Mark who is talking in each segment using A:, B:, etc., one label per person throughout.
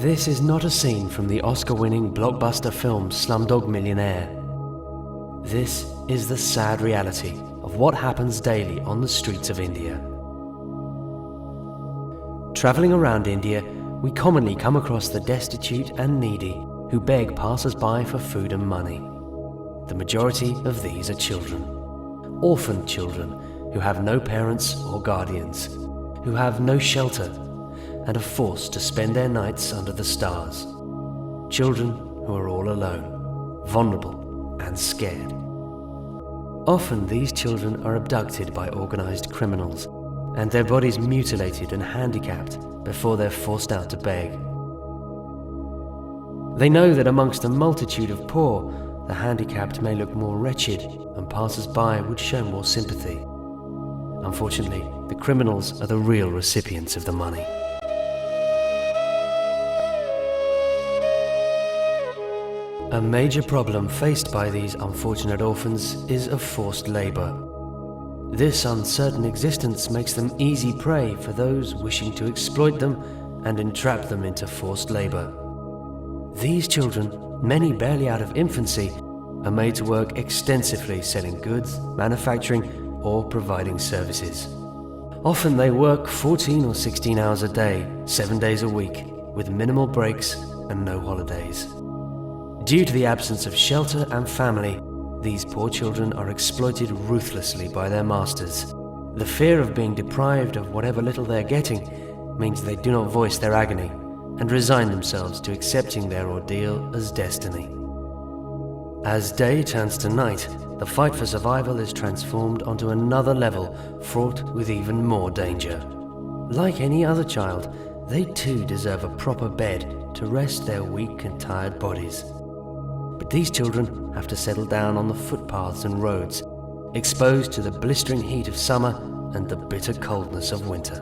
A: This is not a scene from the Oscar-winning blockbuster film Slumdog Millionaire. This is the sad reality of what happens daily on the streets of India. Traveling around India, we commonly come across the destitute and needy who beg passers-by for food and money. The majority of these are children. Orphaned children who have no parents or guardians, who have no shelter, and are forced to spend their nights under the stars. Children who are all alone, vulnerable and scared. Often these children are abducted by organized criminals, and their bodies mutilated and handicapped before they're forced out to beg. They know that amongst a multitude of poor, the handicapped may look more wretched and passers-by would show more sympathy. Unfortunately, the criminals are the real recipients of the money. A major problem faced by these unfortunate orphans is of forced labor. This uncertain existence makes them easy prey for those wishing to exploit them and entrap them into forced labor. These children, many barely out of infancy, are made to work extensively selling goods, manufacturing, or providing services. Often they work 14 or 16 hours a day, 7 days a week, with minimal breaks and no holidays. Due to the absence of shelter and family, these poor children are exploited ruthlessly by their masters. The fear of being deprived of whatever little they're getting means they do not voice their agony and resign themselves to accepting their ordeal as destiny. As day turns to night, the fight for survival is transformed onto another level fraught with even more danger. Like any other child, they too deserve a proper bed to rest their weak and tired bodies. But these children have to settle down on the footpaths and roads, exposed to the blistering heat of summer and the bitter coldness of winter.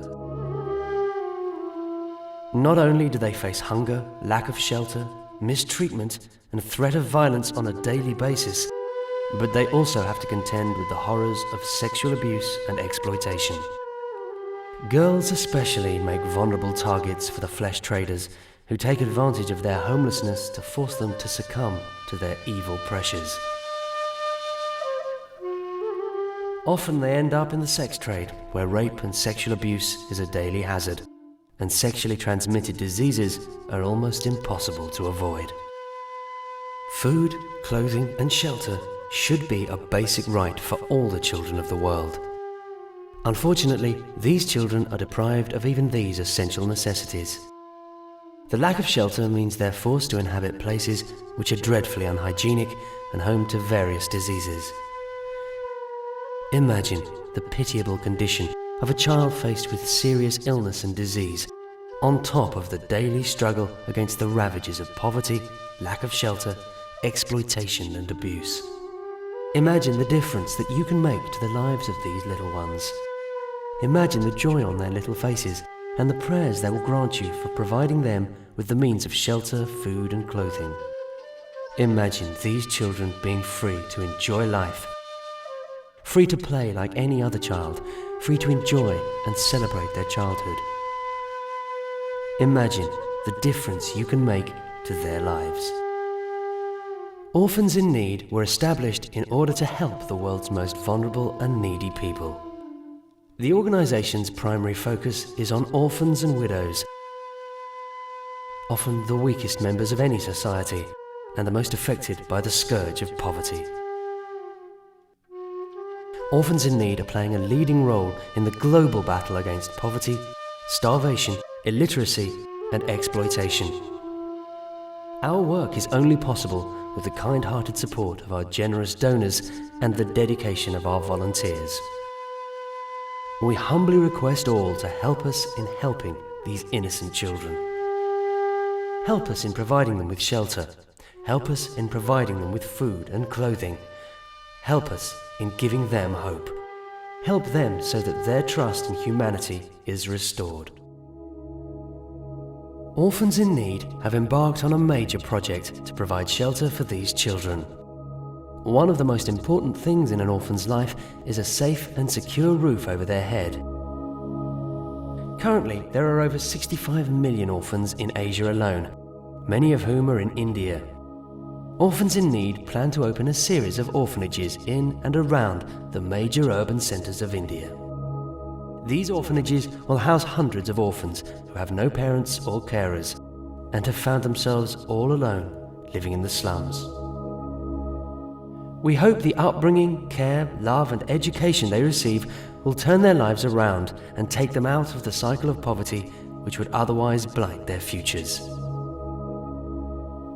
A: Not only do they face hunger, lack of shelter, mistreatment, and threat of violence on a daily basis, but they also have to contend with the horrors of sexual abuse and exploitation. Girls especially make vulnerable targets for the flesh traders who take advantage of their homelessness to force them to succumb to their evil pressures. Often they end up in the sex trade, where rape and sexual abuse is a daily hazard, and sexually transmitted diseases are almost impossible to avoid. Food, clothing, and shelter should be a basic right for all the children of the world. Unfortunately, these children are deprived of even these essential necessities. The lack of shelter means they're forced to inhabit places which are dreadfully unhygienic and home to various diseases. Imagine the pitiable condition of a child faced with serious illness and disease, on top of the daily struggle against the ravages of poverty, lack of shelter, exploitation and abuse. Imagine the difference that you can make to the lives of these little ones. Imagine the joy on their little faces and the prayers they will grant you for providing them with the means of shelter, food and clothing. Imagine these children being free to enjoy life, free to play like any other child, free to enjoy and celebrate their childhood. Imagine the difference you can make to their lives. Orphans in Need were established in order to help the world's most vulnerable and needy people. The organization's primary focus is on orphans and widows, often the weakest members of any society and the most affected by the scourge of poverty. Orphans in Need are playing a leading role in the global battle against poverty, starvation, illiteracy, and exploitation. Our work is only possible with the kind-hearted support of our generous donors and the dedication of our volunteers. We humbly request all to help us in helping these innocent children. Help us in providing them with shelter. Help us in providing them with food and clothing. Help us in giving them hope. Help them so that their trust in humanity is restored. Orphans in Need have embarked on a major project to provide shelter for these children. One of the most important things in an orphan's life is a safe and secure roof over their head. Currently, there are over 65 million orphans in Asia alone, many of whom are in India. Orphans in Need plan to open a series of orphanages in and around the major urban centres of India. These orphanages will house hundreds of orphans who have no parents or carers and have found themselves all alone, living in the slums. We hope the upbringing, care, love and education they receive will turn their lives around and take them out of the cycle of poverty which would otherwise blight their futures.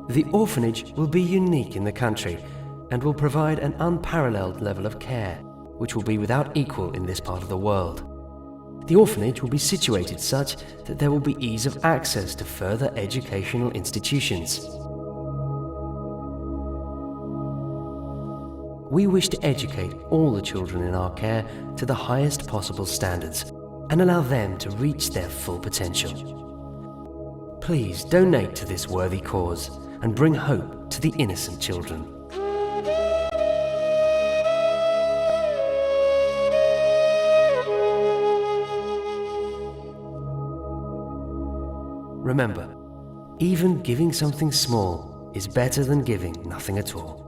A: The orphanage will be unique in the country and will provide an unparalleled level of care, which will be without equal in this part of the world. The orphanage will be situated such that there will be ease of access to further educational institutions. We wish to educate all the children in our care to the highest possible standards and allow them to reach their full potential. Please donate to this worthy cause and bring hope to the innocent children. Remember, even giving something small is better than giving nothing at all.